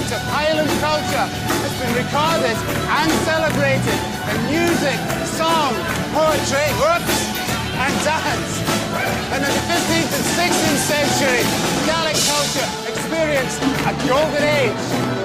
aspect of Highland culture has been recorded and celebrated in music, song, poetry, and dance. And in the 15th and 16th century, Gaelic culture experienced a golden age.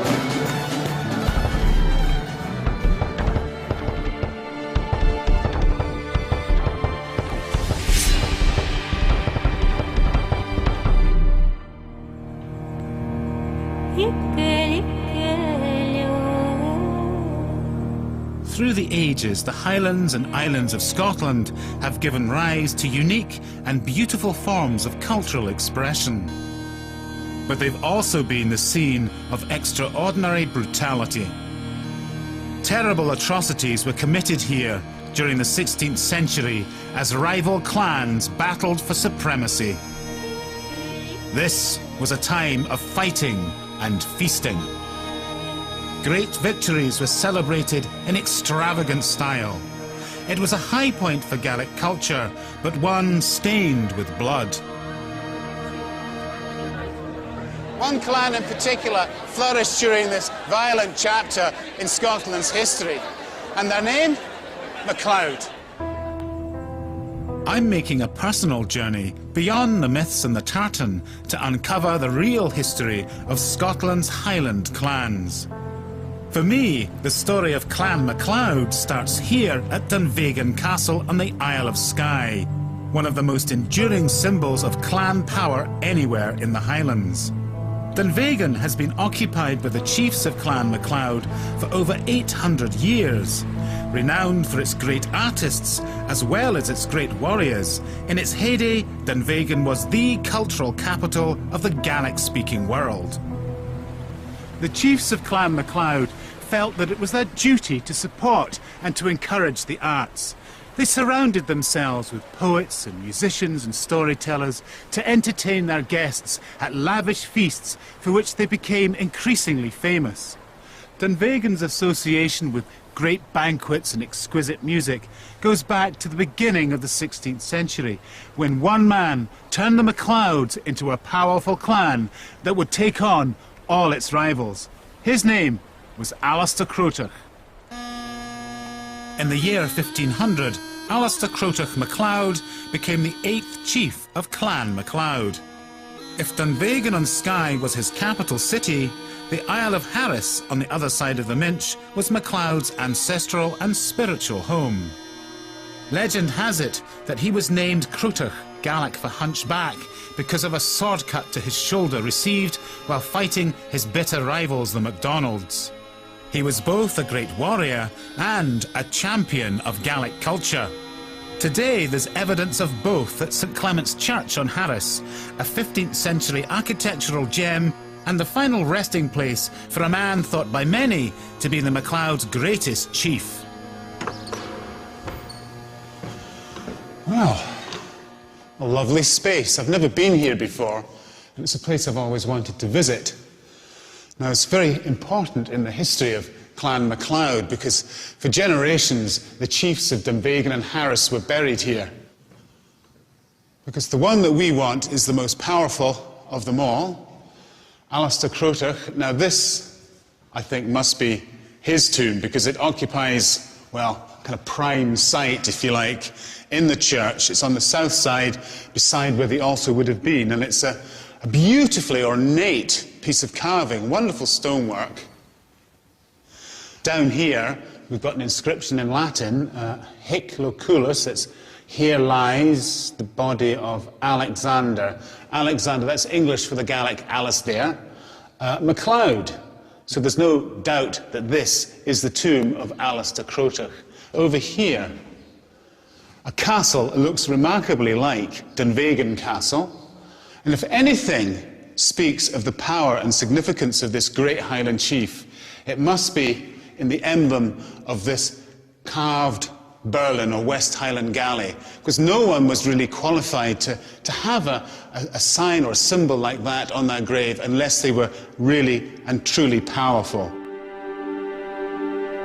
Through the ages, the Highlands and Islands of Scotland have given rise to unique and beautiful forms of cultural expression. But they've also been the scene of extraordinary brutality. Terrible atrocities were committed here during the 16th century as rival clans battled for supremacy. This was a time of fighting and feasting. Great victories were celebrated in extravagant style. It was a high point for Gaelic culture, but one stained with blood. One clan in particular flourished during this violent chapter in Scotland's history, and their name? MacLeod. I'm making a personal journey beyond the myths and the tartan to uncover the real history of Scotland's Highland clans. For me, the story of Clan MacLeod starts here at Dunvegan Castle on the Isle of Skye, one of the most enduring symbols of clan power anywhere in the Highlands. Dunvegan has been occupied by the chiefs of Clan MacLeod for over 800 years. Renowned for its great artists as well as its great warriors, in its heyday, Dunvegan was the cultural capital of the Gaelic-speaking world. The chiefs of Clan MacLeod felt that it was their duty to support and to encourage the arts. They surrounded themselves with poets and musicians and storytellers to entertain their guests at lavish feasts for which they became increasingly famous. Dunvegan's association with great banquets and exquisite music goes back to the beginning of the 16th century, when one man turned the MacLeods into a powerful clan that would take on all its rivals. His name was Alistair Croteach. In the year 1500, Alistair Croteach MacLeod became the 8th chief of Clan MacLeod. If Dunvegan on Skye was his capital city, the Isle of Harris on the other side of the Minch was MacLeod's ancestral and spiritual home. Legend has it that he was named Croteach, Gaelic for hunchback, because of a sword cut to his shoulder received while fighting his bitter rivals, the MacDonalds. He was both a great warrior and a champion of Gaelic culture. Today there's evidence of both at St Clement's Church on Harris, a 15th century architectural gem and the final resting place for a man thought by many to be the MacLeod's greatest chief. Well, a lovely space. I've never been here before, and it's a place I've always wanted to visit. Now, it's very important in the history of Clan MacLeod because for generations the chiefs of Dunvegan and Harris were buried here. Because the one that we want is the most powerful of them all, Alistair Croteach. Now this, I think, must be his tomb because it occupies, well, kind of prime site, if you like, in the church. It's on the south side, beside where the altar would have been, and it's a beautifully ornate piece of carving, wonderful stonework. Down here, we've got an inscription in Latin, Hic Loculus, that's here lies the body of Alexander. Alexander, that's English for the Gaelic Alistair. MacLeod. So there's no doubt that this is the tomb of Alistair Croteach. Over here, a castle that looks remarkably like Dunvegan Castle. And if anything speaks of the power and significance of this great Highland chief, it must be in the emblem of this carved Berlin or West Highland Galley, because no one was really qualified to have a sign or a symbol like that on their grave unless they were really and truly powerful.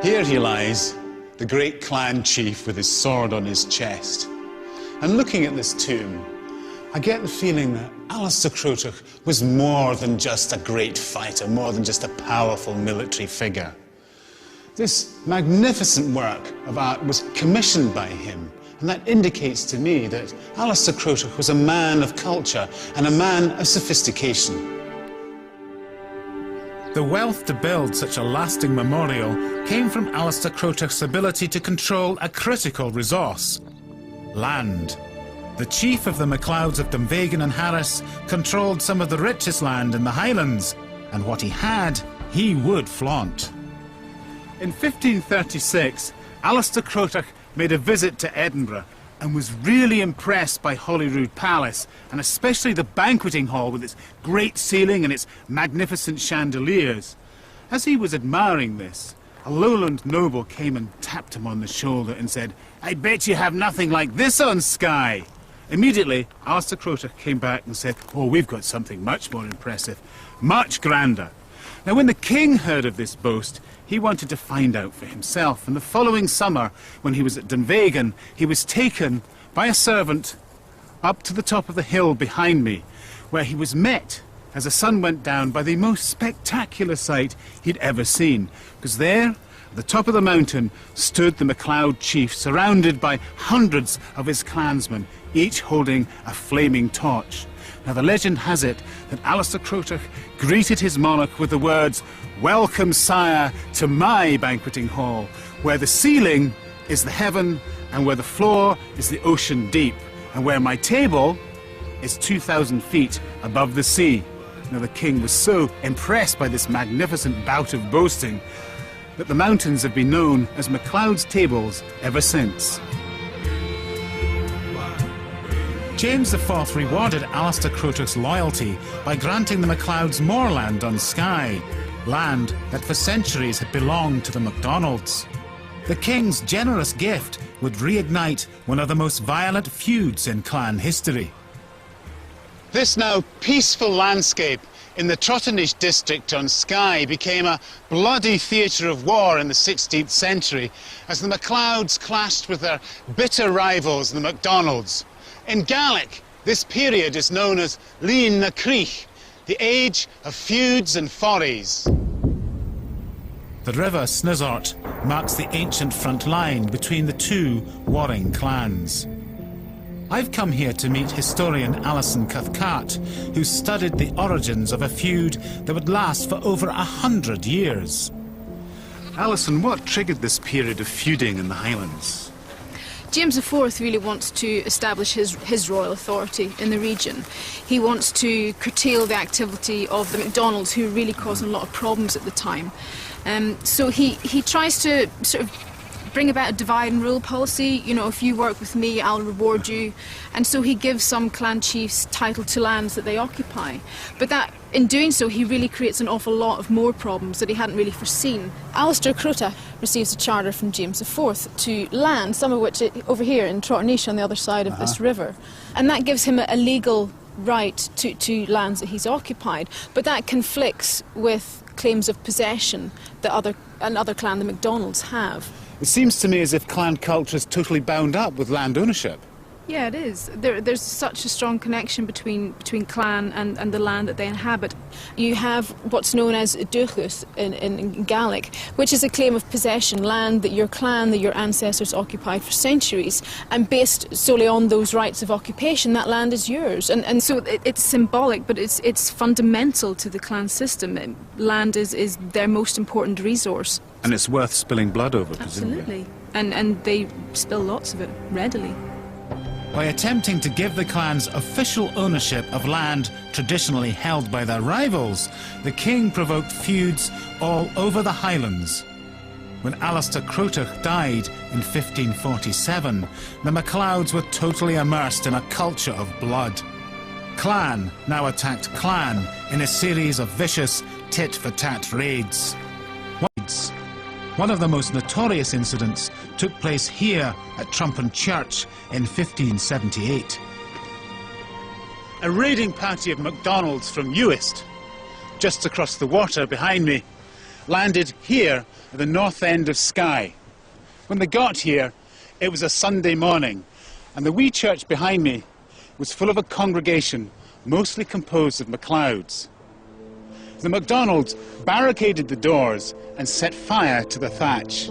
Here he lies, the great clan chief with his sword on his chest. And looking at this tomb, I get the feeling that Alistair Crotach was more than just a great fighter, more than just a powerful military figure. This magnificent work of art was commissioned by him, and that indicates to me that Alistair Crotach was a man of culture and a man of sophistication. The wealth to build such a lasting memorial came from Alistair Crotach's ability to control a critical resource: land. The chief of the MacLeods of Dunvegan and Harris controlled some of the richest land in the Highlands, and what he had, he would flaunt. In 1536, Alistair Crotach made a visit to Edinburgh and was really impressed by Holyrood Palace, and especially the banqueting hall with its great ceiling and its magnificent chandeliers. As he was admiring this, a lowland noble came and tapped him on the shoulder and said, "I bet you have nothing like this on Skye." Immediately, Alistair Crotach came back and said, "Oh, we've got something much more impressive, much grander." Now, when the king heard of this boast, he wanted to find out for himself, and the following summer, when he was at Dunvegan, he was taken by a servant up to the top of the hill behind me, where he was met, as the sun went down, by the most spectacular sight he'd ever seen, because there, at the top of the mountain, stood the MacLeod chief, surrounded by hundreds of his clansmen, each holding a flaming torch. Now, the legend has it that Alistair Crotach greeted his monarch with the words, "Welcome, sire, to my banqueting hall, where the ceiling is the heaven and where the floor is the ocean deep, and where my table is 2,000 feet above the sea." Now, the king was so impressed by this magnificent bout of boasting that the mountains have been known as MacLeod's Tables ever since. James IV rewarded Alistair Crotach's loyalty by granting the MacLeods more land on Skye, land that for centuries had belonged to the MacDonalds. The king's generous gift would reignite one of the most violent feuds in clan history. This now peaceful landscape in the Trotternish district on Skye became a bloody theatre of war in the 16th century as the MacLeods clashed with their bitter rivals, the MacDonalds. In Gaelic, this period is known as Líon na Críoch, the age of feuds and forays. The river Snizort marks the ancient front line between the two warring clans. I've come here to meet historian Alison Cathcart, who studied the origins of a feud that would last for over 100 years. Alison, what triggered this period of feuding in the Highlands? James IV really wants to establish his royal authority in the region. He wants to curtail the activity of the MacDonalds, who were really causing a lot of problems at the time. So he tries to sort of bring about a divide and rule policy. You know, if you work with me, I'll reward you. And so he gives some clan chiefs title to lands that they occupy. But that, in doing so, he really creates an awful lot of more problems that he hadn't really foreseen. Alistair Crotach receives a charter from James IV to land, some of which over here in Trotternish on the other side of this river. And that gives him a legal right to lands that he's occupied. But that conflicts with claims of possession that another clan, the MacDonalds, have. It seems to me as if clan culture is totally bound up with land ownership. Yeah, it is. There's such a strong connection between clan and the land that they inhabit. You have what's known as duchus in Gaelic, which is a claim of possession, land that your clan, that your ancestors occupied for centuries, and based solely on those rights of occupation, that land is yours. And so it's symbolic, but it's fundamental to the clan system. Land is their most important resource. And it's worth spilling blood over, presumably. Absolutely. And they spill lots of it readily. By attempting to give the clans official ownership of land traditionally held by their rivals, the king provoked feuds all over the Highlands. When Alistair Crotach died in 1547, the MacLeods were totally immersed in a culture of blood. Clan now attacked clan in a series of vicious tit-for-tat raids. One of the most notorious incidents took place here at Trumpon Church in 1578. A raiding party of MacDonalds from Uist, just across the water behind me, landed here at the north end of Skye. When they got here, it was a Sunday morning, and the wee church behind me was full of a congregation mostly composed of MacLeods. The MacDonalds barricaded the doors and set fire to the thatch.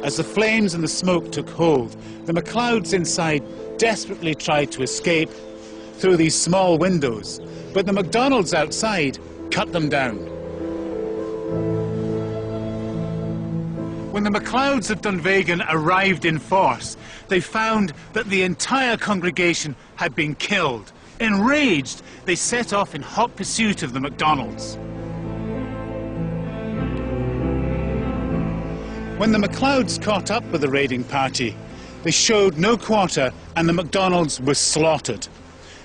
As the flames and the smoke took hold, the MacLeods inside desperately tried to escape through these small windows, but the MacDonalds outside cut them down. When the MacLeods of Dunvegan arrived in force, they found that the entire congregation had been killed. Enraged, they set off in hot pursuit of the MacDonalds. When the MacLeods caught up with the raiding party, they showed no quarter and the MacDonalds were slaughtered.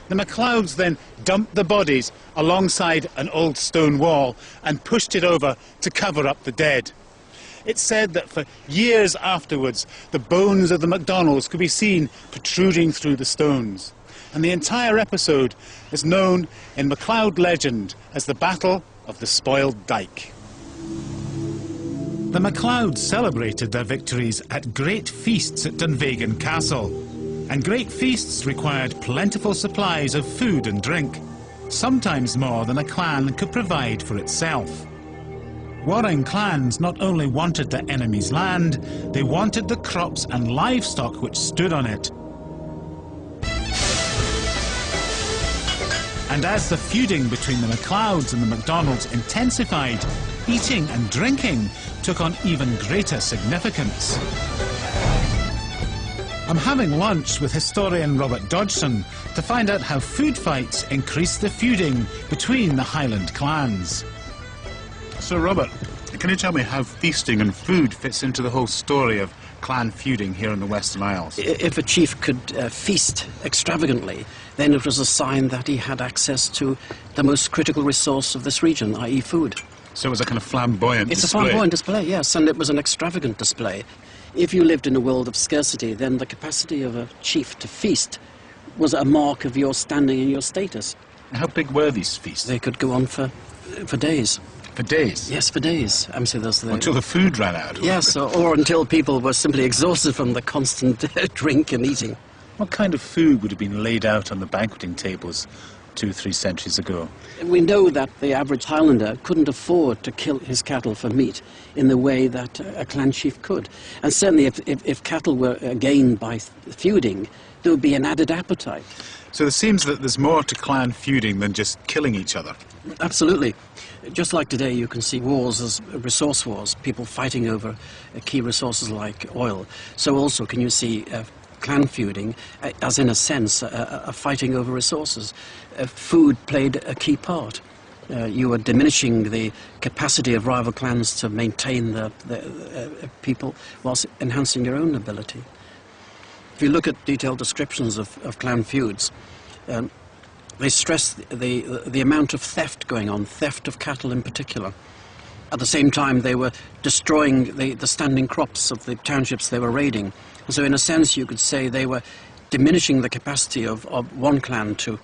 The MacLeods then dumped the bodies alongside an old stone wall and pushed it over to cover up the dead. It's said that for years afterwards, the bones of the MacDonalds could be seen protruding through the stones. And the entire episode is known in MacLeod legend as the Battle of the Spoiled Dyke. The MacLeods celebrated their victories at great feasts at Dunvegan Castle. And great feasts required plentiful supplies of food and drink, sometimes more than a clan could provide for itself. Warring clans not only wanted their enemy's land, they wanted the crops and livestock which stood on it. And as the feuding between the MacLeods and the MacDonalds intensified, eating and drinking took on even greater significance. I'm having lunch with historian Robert Dodgson to find out how food fights increased the feuding between the Highland clans. So, Robert, can you tell me how feasting and food fits into the whole story of clan feuding here in the Western Isles? If a chief could feast extravagantly, then it was a sign that he had access to the most critical resource of this region, i.e. food. So it was a kind of flamboyant display? It's a flamboyant display, yes, and it was an extravagant display. If you lived in a world of scarcity, then the capacity of a chief to feast was a mark of your standing and your status. How big were these feasts? They could go on for days. For days? Yes, for days. Until the food ran out? Yes, or until people were simply exhausted from the constant drink and eating. What kind of food would have been laid out on the banqueting tables 2-3 centuries ago? We know that the average Highlander couldn't afford to kill his cattle for meat in the way that a clan chief could. And certainly if cattle were gained by feuding, there would be an added appetite. So it seems that there's more to clan feuding than just killing each other. Absolutely. Just like today, you can see wars as resource wars, people fighting over key resources like oil. So also can you see clan feuding as, in a sense, a fighting over resources. Food played a key part. You were diminishing the capacity of rival clans to maintain the people whilst enhancing your own ability. If you look at detailed descriptions of clan feuds, they stress the amount of theft going on, theft of cattle in particular. At the same time, they were destroying the standing crops of the townships they were raiding. And so in a sense, you could say they were diminishing the capacity of one clan to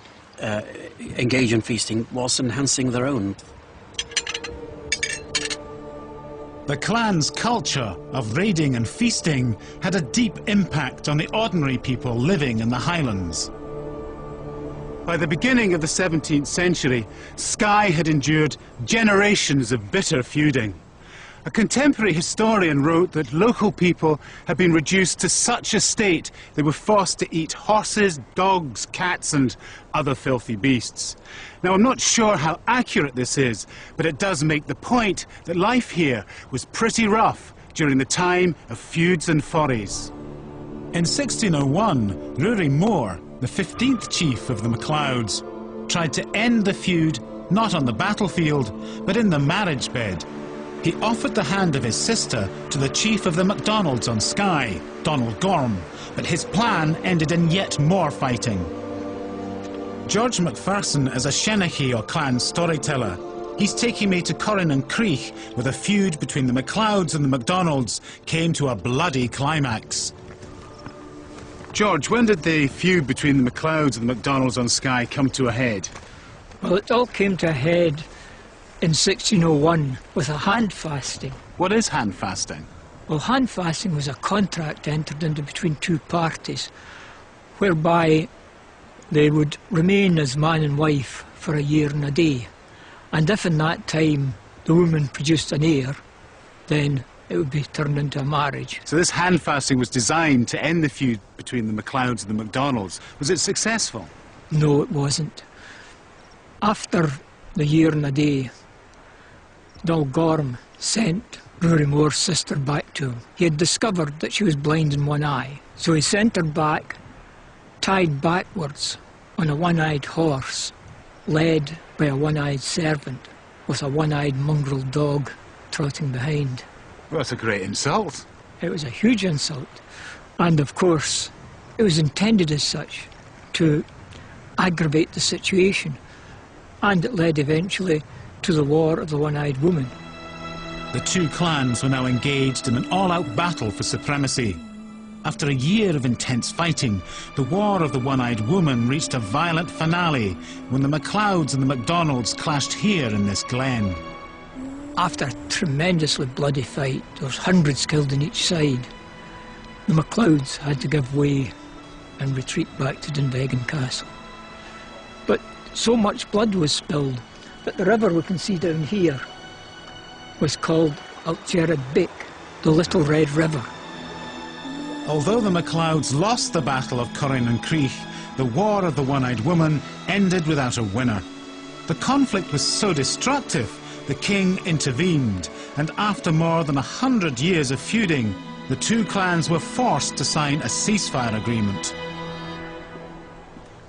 engage in feasting whilst enhancing their own. The clan's culture of raiding and feasting had a deep impact on the ordinary people living in the Highlands. By the beginning of the 17th century, Skye had endured generations of bitter feuding. A contemporary historian wrote that local people had been reduced to such a state they were forced to eat horses, dogs, cats and other filthy beasts. Now, I'm not sure how accurate this is, but it does make the point that life here was pretty rough during the time of feuds and forays. In 1601, Ruairi Moore, the 15th chief of the MacLeods, tried to end the feud not on the battlefield, but in the marriage bed. He offered the hand of his sister to the chief of the MacDonalds on Skye, Donald Gorm, but his plan ended in yet more fighting. George Macpherson is a Shenachie or clan storyteller. He's taking me to Corrin and Creech, where the feud between the MacLeods and the MacDonalds came to a bloody climax. George, when did the feud between the MacLeods and the MacDonalds on Skye come to a head? Well, it all came to a head in 1601 with a hand fasting. What is hand fasting? Well, handfasting was a contract entered into between two parties, whereby they would remain as man and wife for a year and a day. And if in that time the woman produced an heir, then it would be turned into a marriage. So this handfasting was designed to end the feud between the MacLeods and the MacDonalds. Was it successful? No, it wasn't. After the year and a day, Donald Gorham sent Rory Moore's sister back to him. He had discovered that she was blind in one eye, so he sent her back, tied backwards on a one-eyed horse, led by a one-eyed servant with a one-eyed mongrel dog trotting behind. Well, that's a great insult. It was a huge insult, and of course it was intended as such to aggravate the situation, and it led eventually to the War of the One-Eyed Woman. The two clans were now engaged in an all-out battle for supremacy. After a year of intense fighting, the War of the One-Eyed Woman reached a violent finale when the MacLeods and the MacDonalds clashed here in this glen. After a tremendously bloody fight, there was hundreds killed on each side. The MacLeods had to give way and retreat back to Dunvegan Castle. But so much blood was spilled that the river we can see down here was called Altgerad Bic, the Little Red River. Although the MacLeods lost the Battle of Corrin and Creech, the War of the One-Eyed Woman ended without a winner. The conflict was so destructive, the king intervened, and after more than 100 years of feuding, the two clans were forced to sign a ceasefire agreement.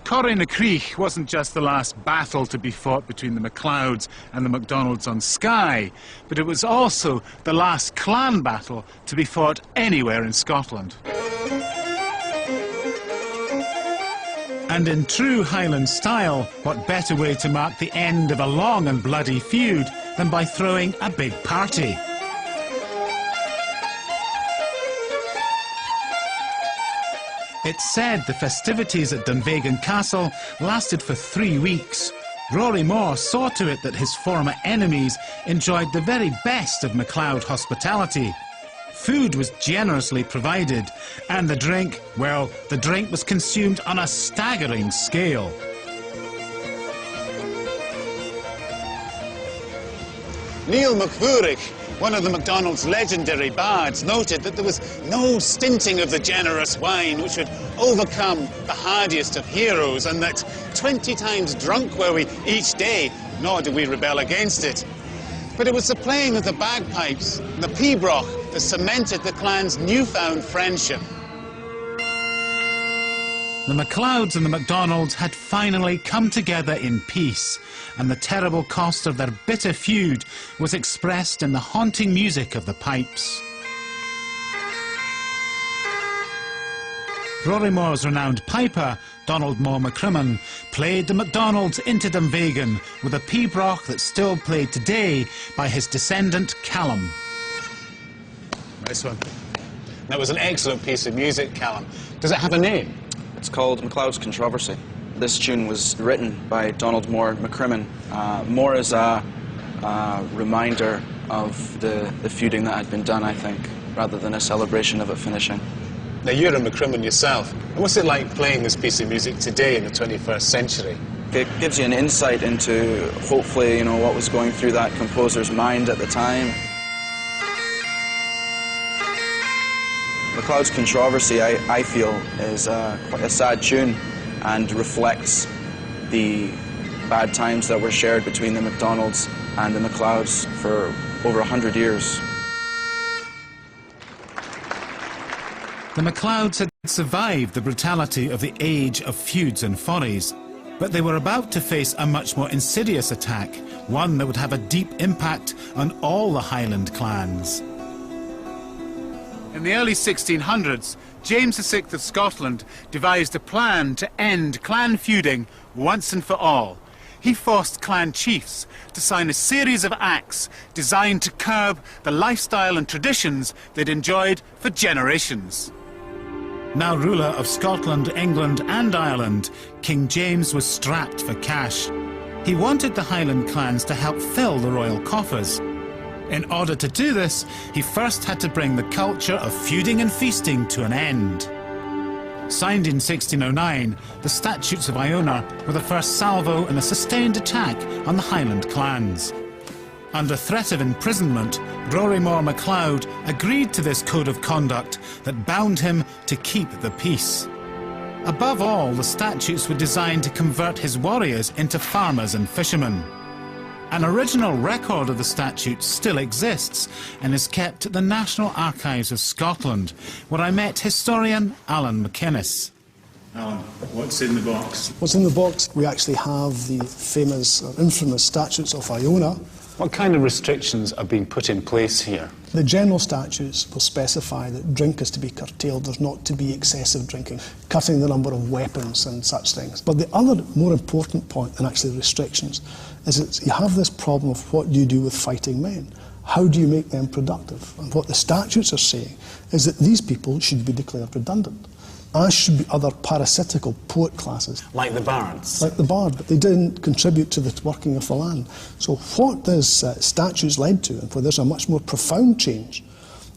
Corrin and Creech wasn't just the last battle to be fought between the MacLeods and the MacDonalds on Skye, but it was also the last clan battle to be fought anywhere in Scotland. And in true Highland style, what better way to mark the end of a long and bloody feud than by throwing a big party? It's said the festivities at Dunvegan Castle lasted for 3 weeks. Rory Moore saw to it that his former enemies enjoyed the very best of MacLeod hospitality. Food was generously provided, and the drink, well, the drink was consumed on a staggering scale. Neil MacVurich, one of the MacDonald's legendary bards, noted that there was no stinting of the generous wine which would overcome the hardiest of heroes, and that 20 times drunk were we each day, nor did we rebel against it. But it was the playing of the bagpipes and the pibroch that cemented the clan's newfound friendship. The MacLeods and the MacDonalds had finally come together in peace, and the terrible cost of their bitter feud was expressed in the haunting music of the pipes. Rory Moore's renowned piper, Donald Moore McCrimmon, played the MacDonalds into Dunvegan with a pibroch that's still played today by his descendant Callum. Nice one. That was an excellent piece of music, Callum. Does it have a name? It's called MacLeod's Controversy. This tune was written by Donald Moore McCrimmon, more as a reminder of the feuding that had been done, I think, rather than a celebration of it finishing. Now, you're a McCrimmon yourself. What's it like playing this piece of music today in the 21st century? It gives you an insight into, hopefully, what was going through that composer's mind at the time. MacLeod's Controversy, I feel, is quite a sad tune and reflects the bad times that were shared between the MacDonalds and the MacLeods for over 100 years. The MacLeods had survived the brutality of the age of feuds and forays, but they were about to face a much more insidious attack, one that would have a deep impact on all the Highland clans. In the early 1600s, James VI of Scotland devised a plan to end clan feuding once and for all. He forced clan chiefs to sign a series of acts designed to curb the lifestyle and traditions they'd enjoyed for generations. Now ruler of Scotland, England and Ireland, King James was strapped for cash. He wanted the Highland clans to help fill the royal coffers. In order to do this, he first had to bring the culture of feuding and feasting to an end. Signed in 1609, the Statutes of Iona were the first salvo in a sustained attack on the Highland clans. Under threat of imprisonment, Rory More MacLeod agreed to this code of conduct that bound him to keep the peace. Above all, the statutes were designed to convert his warriors into farmers and fishermen. An original record of the statutes still exists and is kept at the National Archives of Scotland, where I met historian Alan McInnes. Alan, what's in the box? What's in the box? We actually have the famous or infamous Statutes of Iona. What kind of restrictions are being put in place here? The general statutes will specify that drink is to be curtailed, there's not to be excessive drinking, cutting the number of weapons and such things. But the other more important point than actually restrictions is that you have this problem of what do you do with fighting men? How do you make them productive? And what the statutes are saying is that these people should be declared redundant, as should be other parasitical poet classes. Like the bards? Like the bard, but they didn't contribute to the working of the land. So what this statutes led to, and where there's a much more profound change,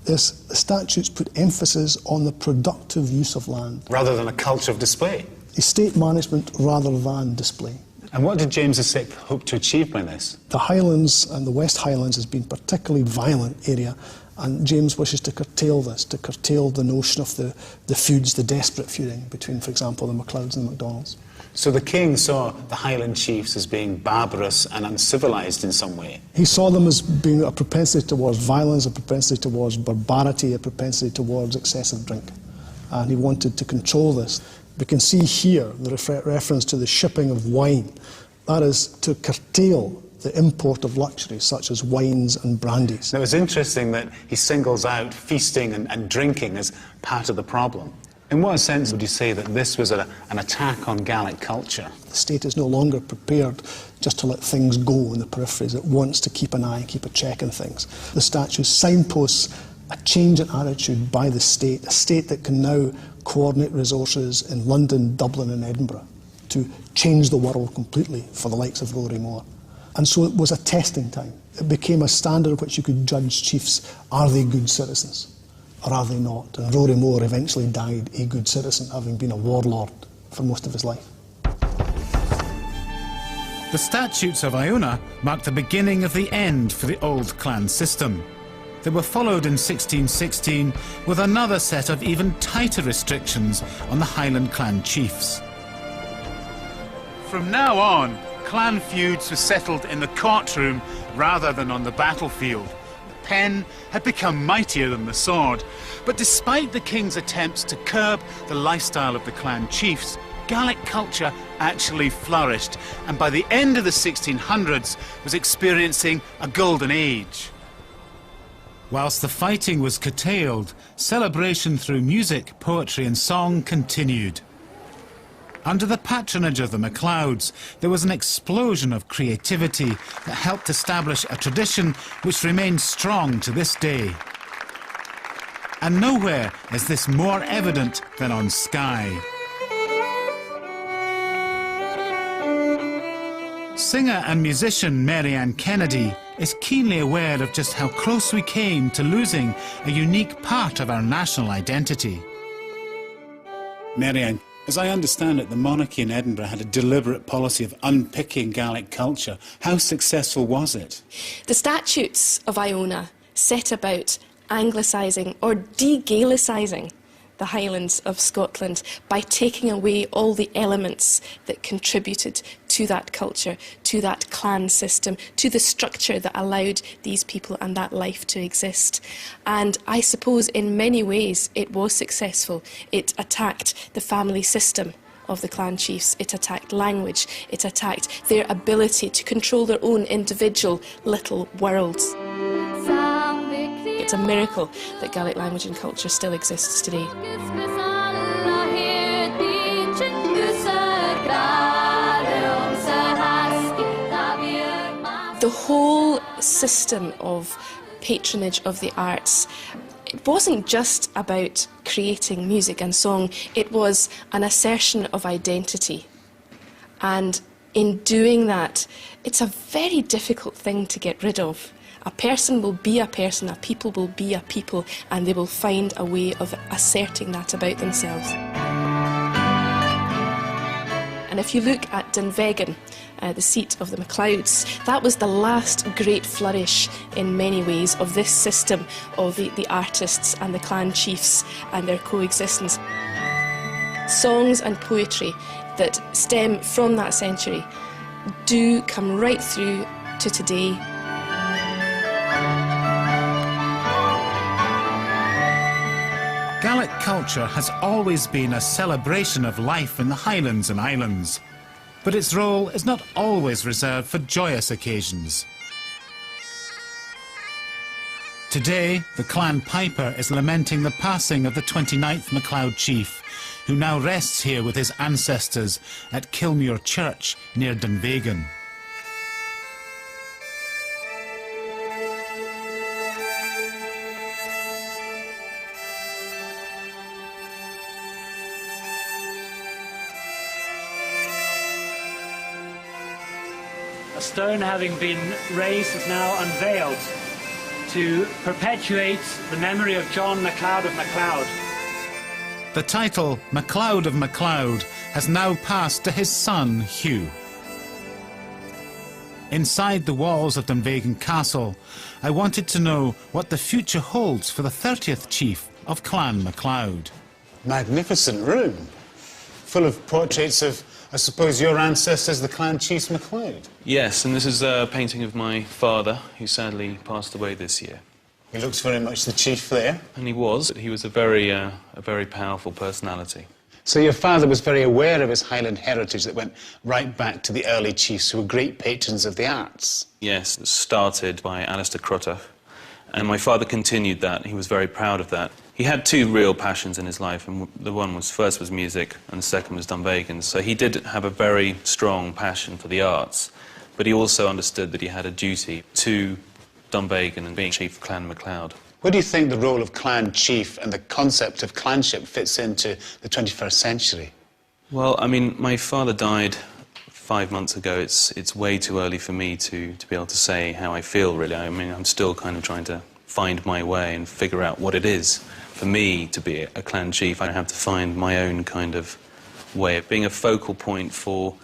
is the statutes put emphasis on the productive use of land. Rather than a culture of display? Estate management rather than display. And what did James VI hope to achieve by this? The Highlands and the West Highlands has been a particularly violent area, and James wishes to curtail this, to curtail the notion of the feuds, the desperate feuding between, for example, the MacLeods and the MacDonalds. So the king saw the Highland chiefs as being barbarous and uncivilised in some way? He saw them as being a propensity towards violence, a propensity towards barbarity, a propensity towards excessive drink. And he wanted to control this. We can see here the reference to the shipping of wine. That is to curtail the import of luxuries such as wines and brandies. Now, it's interesting that he singles out feasting and drinking as part of the problem. In what sense would you say that this was an attack on Gaelic culture? The state is no longer prepared just to let things go in the peripheries. It wants to keep an eye, keep a check on things. The statute signposts a change in attitude by the state, a state that can now coordinate resources in London, Dublin and Edinburgh to change the world completely for the likes of Rory More. And so it was a testing time. It became a standard of which you could judge chiefs. Are they good citizens or are they not? And Rory More eventually died a good citizen, having been a warlord for most of his life. The Statutes of Iona marked the beginning of the end for the old clan system. They were followed in 1616 with another set of even tighter restrictions on the Highland clan chiefs. From now on, clan feuds were settled in the courtroom rather than on the battlefield. The pen had become mightier than the sword, but despite the king's attempts to curb the lifestyle of the clan chiefs, Gaelic culture actually flourished, and by the end of the 1600s was experiencing a golden age. Whilst the fighting was curtailed, celebration through music, poetry and song continued. Under the patronage of the MacLeods, there was an explosion of creativity that helped establish a tradition which remains strong to this day. And nowhere is this more evident than on Skye. Singer and musician Mary Ann Kennedy is keenly aware of just how close we came to losing a unique part of our national identity. Mary Ann, as I understand it, the monarchy in Edinburgh had a deliberate policy of unpicking Gaelic culture. How successful was it? The Statutes of Iona set about anglicising or de-Gaelicising the Highlands of Scotland by taking away all the elements that contributed to that culture, to that clan system, to the structure that allowed these people and that life to exist. And I suppose in many ways it was successful. It attacked the family system of the clan chiefs, it attacked language, it attacked their ability to control their own individual little worlds. It's a miracle that Gaelic language and culture still exists today. The whole system of patronage of the arts, it wasn't just about creating music and song, it was an assertion of identity. And in doing that, it's a very difficult thing to get rid of. A person will be a person, a people will be a people, and they will find a way of asserting that about themselves. And if you look at Dunvegan, the seat of the MacLeods, that was the last great flourish in many ways of this system of the artists and the clan chiefs and their coexistence. Songs and poetry that stem from that century do come right through to today. Gaelic culture has always been a celebration of life in the Highlands and Islands, but its role is not always reserved for joyous occasions. Today, the clan piper is lamenting the passing of the 29th MacLeod chief, who now rests here with his ancestors at Kilmuir Church near Dunvegan. A stone having been raised is now unveiled to perpetuate the memory of John MacLeod of MacLeod. The title MacLeod of MacLeod has now passed to his son Hugh. Inside the walls of Dunvegan Castle, I wanted to know what the future holds for the 30th chief of Clan MacLeod. Magnificent room, full of portraits of, I suppose, your ancestors, the clan chiefs MacLeod. Yes, and this is a painting of my father, who sadly passed away this year. He looks very much the chief there. And he was a very powerful personality. So your father was very aware of his Highland heritage that went right back to the early chiefs who were great patrons of the arts. Yes, it started by Alistair Crutach, and my father continued that. He was very proud of that. He had two real passions in his life, and the one was, first was music, and the second was Dunvegan. So he did have a very strong passion for the arts, but he also understood that he had a duty to Dunvegan and being chief of Clan MacLeod. Where do you think the role of clan chief and the concept of clanship fits into the 21st century? Well, I mean, my father died 5 months ago. It's way too early for me to be able to say how I feel, really. I mean, I'm still kind of trying to find my way and figure out what it is for me to be a clan chief. I have to find my own kind of way of being a focal point for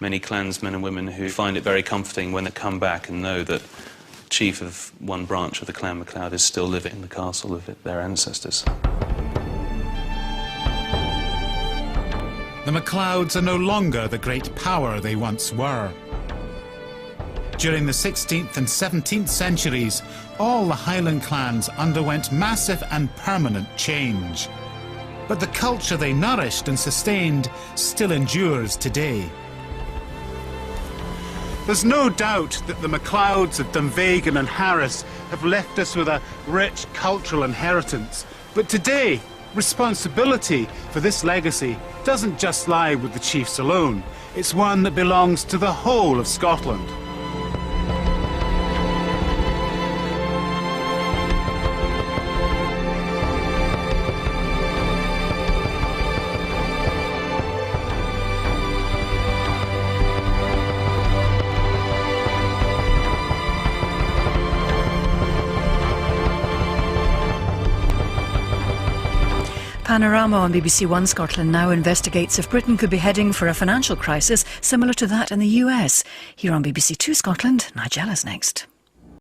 many clansmen and women who find it very comforting when they come back and know that chief of one branch of the Clan MacLeod is still living in the castle of their ancestors. The MacLeods are no longer the great power they once were. During the 16th and 17th centuries, all the Highland clans underwent massive and permanent change. But the culture they nourished and sustained still endures today. There's no doubt that the MacLeods of Dunvegan and Harris have left us with a rich cultural inheritance. But today, responsibility for this legacy doesn't just lie with the chiefs alone. It's one that belongs to the whole of Scotland. Panorama on BBC One Scotland now investigates if Britain could be heading for a financial crisis similar to that in the US. Here on BBC Two Scotland, Nigella's next.